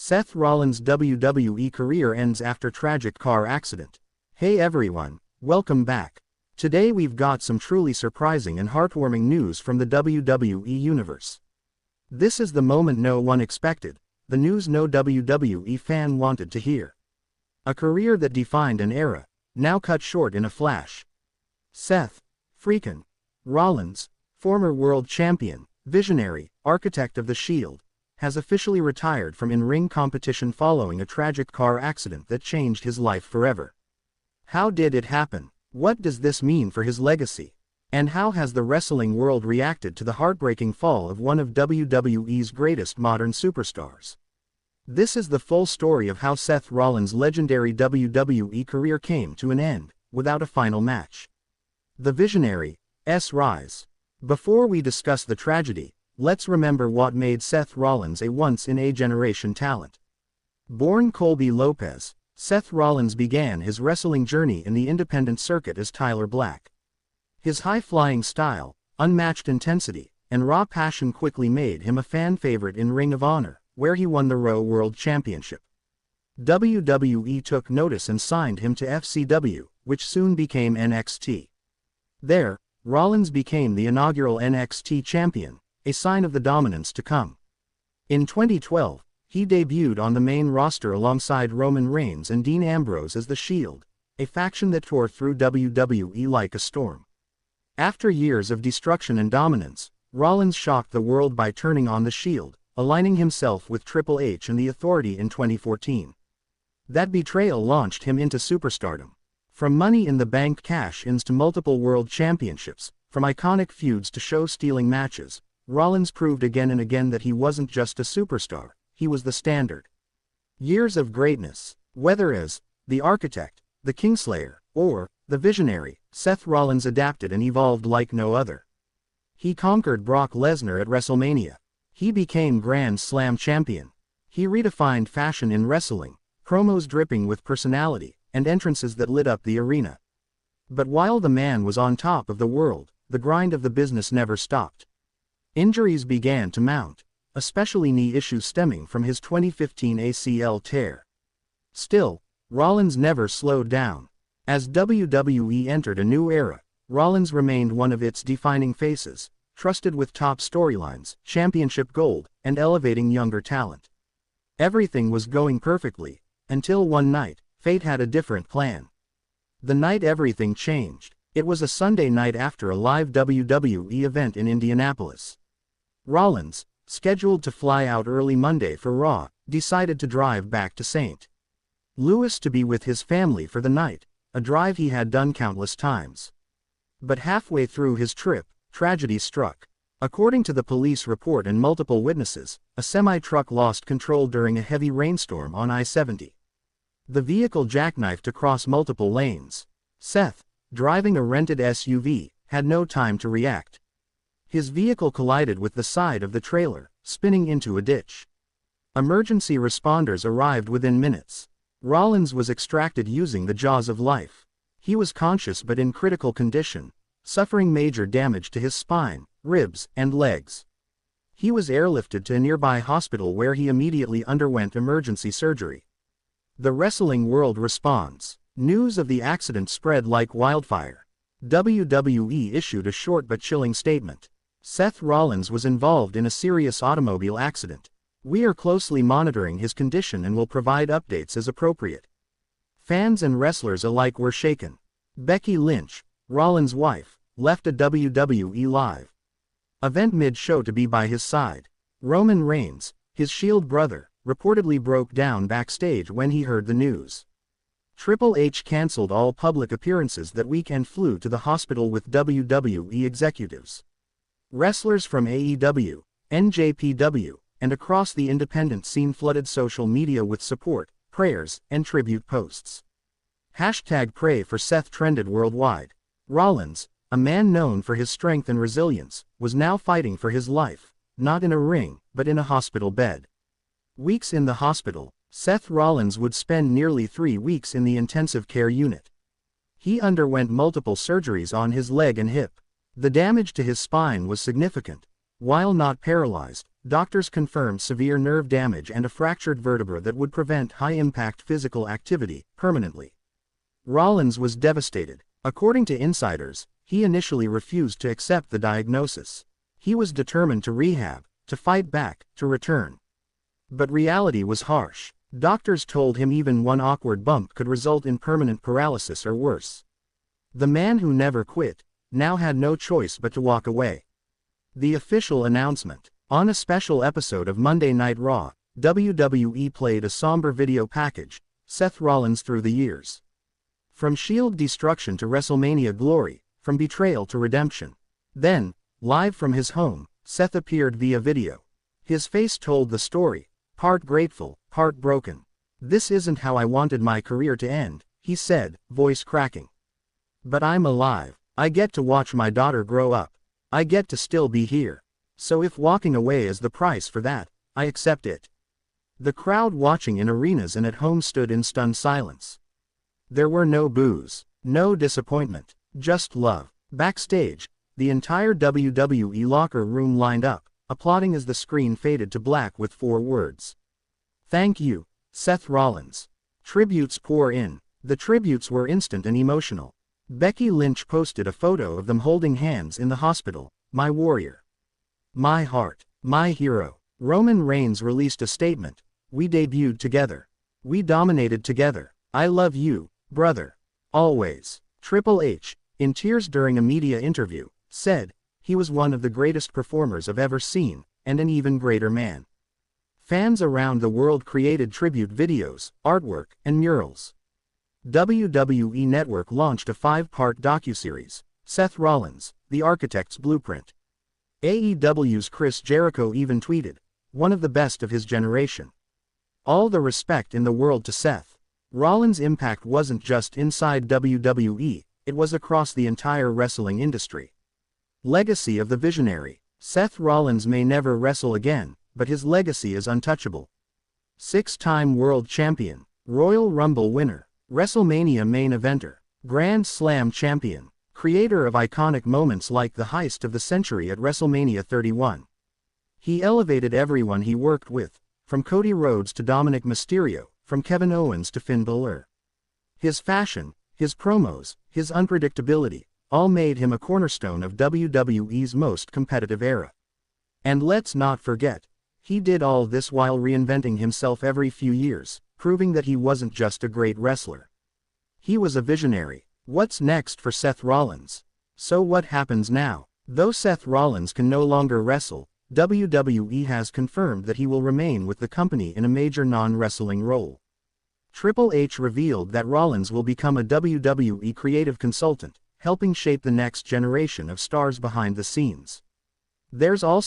Seth Rollins' WWE career ends after tragic car accident. Hey everyone, welcome back. Today we've got some truly surprising and heartwarming news from the WWE Universe. This is the moment no one expected, the news no WWE fan wanted to hear. A career that defined an era, now cut short in a flash. Seth freakin' Rollins, former world champion, visionary, architect of the Shield, has officially retired from in-ring competition following a tragic car accident that changed his life forever. How did it happen? What does this mean for his legacy? And how has the wrestling world reacted to the heartbreaking fall of one of WWE's greatest modern superstars? This is the full story of how Seth Rollins' legendary WWE career came to an end, without a final match. The Visionary's rise. Before we discuss the tragedy, let's remember what made Seth Rollins a once-in-a-generation talent. Born Colby Lopez, Seth Rollins began his wrestling journey in the independent circuit as Tyler Black. His high-flying style, unmatched intensity, and raw passion quickly made him a fan favorite in Ring of Honor, where he won the Raw World Championship. WWE took notice and signed him to FCW, which soon became NXT. There, Rollins became the inaugural NXT champion, a sign of the dominance to come. In 2012, he debuted on the main roster alongside Roman Reigns and Dean Ambrose as the Shield, a faction that tore through WWE like a storm. After years of destruction and dominance, Rollins shocked the world by turning on the Shield, aligning himself with Triple H and the Authority in 2014. That betrayal launched him into superstardom. From Money in the Bank cash-ins to multiple world championships, from iconic feuds to show-stealing matches, Rollins proved again and again that he wasn't just a superstar, he was the standard. Years of greatness. Whether as the Architect, the Kingslayer, or the Visionary, Seth Rollins adapted and evolved like no other. He conquered Brock Lesnar at WrestleMania. He became Grand Slam champion. He redefined fashion in wrestling, promos dripping with personality, and entrances that lit up the arena. But while the man was on top of the world, the grind of the business never stopped. Injuries began to mount, especially knee issues stemming from his 2015 ACL tear. Still, Rollins never slowed down. As WWE entered a new era, Rollins remained one of its defining faces, trusted with top storylines, championship gold, and elevating younger talent. Everything was going perfectly, until one night, fate had a different plan. The night everything changed. It was a Sunday night after a live WWE event in Indianapolis. Rollins, scheduled to fly out early Monday for Raw, decided to drive back to St. Louis to be with his family for the night, a drive he had done countless times. But halfway through his trip, tragedy struck. According to the police report and multiple witnesses, a semi-truck lost control during a heavy rainstorm on I-70. The vehicle jackknifed across multiple lanes. Seth, driving a rented SUV, had no time to react. His vehicle collided with the side of the trailer, spinning into a ditch. Emergency responders arrived within minutes. Rollins was extracted using the jaws of life. He was conscious but in critical condition, suffering major damage to his spine, ribs, and legs. He was airlifted to a nearby hospital where he immediately underwent emergency surgery. The wrestling world responds. News of the accident spread like wildfire. WWE issued a short but chilling statement. Seth Rollins was involved in a serious automobile accident. We are closely monitoring his condition and will provide updates as appropriate. Fans and wrestlers alike were shaken. Becky Lynch, Rollins' wife, left a WWE live event mid-show to be by his side. Roman Reigns, his Shield brother, reportedly broke down backstage when he heard the news. Triple H canceled all public appearances that week and flew to the hospital with WWE executives. Wrestlers from AEW, NJPW, and across the independent scene flooded social media with support, prayers, and tribute posts. #Pray for Seth trended worldwide. Rollins, a man known for his strength and resilience, was now fighting for his life, not in a ring, but in a hospital bed. Weeks in the hospital, Seth Rollins would spend nearly 3 weeks in the intensive care unit. He underwent multiple surgeries on his leg and hip. The damage to his spine was significant. While not paralyzed, Doctors confirmed severe nerve damage and a fractured vertebra that would prevent high-impact physical activity permanently. Rollins was devastated. According to insiders, he initially refused to accept the diagnosis. He was determined to rehab, to fight back, to return. But reality was harsh. Doctors told him even one awkward bump could result in permanent paralysis or worse. The man who never quit now had no choice but to walk away. The official announcement. On a special episode of Monday Night Raw, WWE played a somber video package, Seth Rollins Through the Years. From Shield destruction to WrestleMania glory, from betrayal to redemption. Then, live from his home, Seth appeared via video. His face told the story, part grateful, part broken. "This isn't how I wanted my career to end," he said, voice cracking. "But I'm alive. I get to watch my daughter grow up. I get to still be here. So if walking away is the price for that, I accept it." The crowd watching in arenas and at home stood in stunned silence. There were no boos, no disappointment, just love. Backstage, the entire WWE locker room lined up, applauding as the screen faded to black with 4 words. "Thank you, Seth Rollins." Tributes pour in. The tributes were instant and emotional. Becky Lynch posted a photo of them holding hands in the hospital. "My warrior. My heart. My hero." Roman Reigns released a statement. "We debuted together. We dominated together. I love you, brother. Always." Triple H, in tears during a media interview, said, "He was one of the greatest performers I've ever seen, and an even greater man." Fans around the world created tribute videos, artwork, and murals. WWE Network launched a 5-part docuseries, Seth Rollins, The Architect's Blueprint. AEW's Chris Jericho even tweeted, "One of the best of his generation. All the respect in the world to Seth." Rollins' impact wasn't just inside WWE, it was across the entire wrestling industry. Legacy of the visionary. Seth Rollins may never wrestle again, but his legacy is untouchable. 6-time world champion, Royal Rumble winner, WrestleMania main eventer, Grand Slam champion, creator of iconic moments like the heist of the century at WrestleMania 31. He elevated everyone he worked with, from Cody Rhodes to Dominic Mysterio, from Kevin Owens to Finn Balor. His fashion, his promos, his unpredictability, all made him a cornerstone of WWE's most competitive era. And let's not forget, he did all this while reinventing himself every few years, proving that he wasn't just a great wrestler. He was a visionary. What's next for Seth Rollins? So what happens now? Though Seth Rollins can no longer wrestle, WWE has confirmed that he will remain with the company in a major non-wrestling role. Triple H revealed that Rollins will become a WWE creative consultant, helping shape the next generation of stars behind the scenes. There's also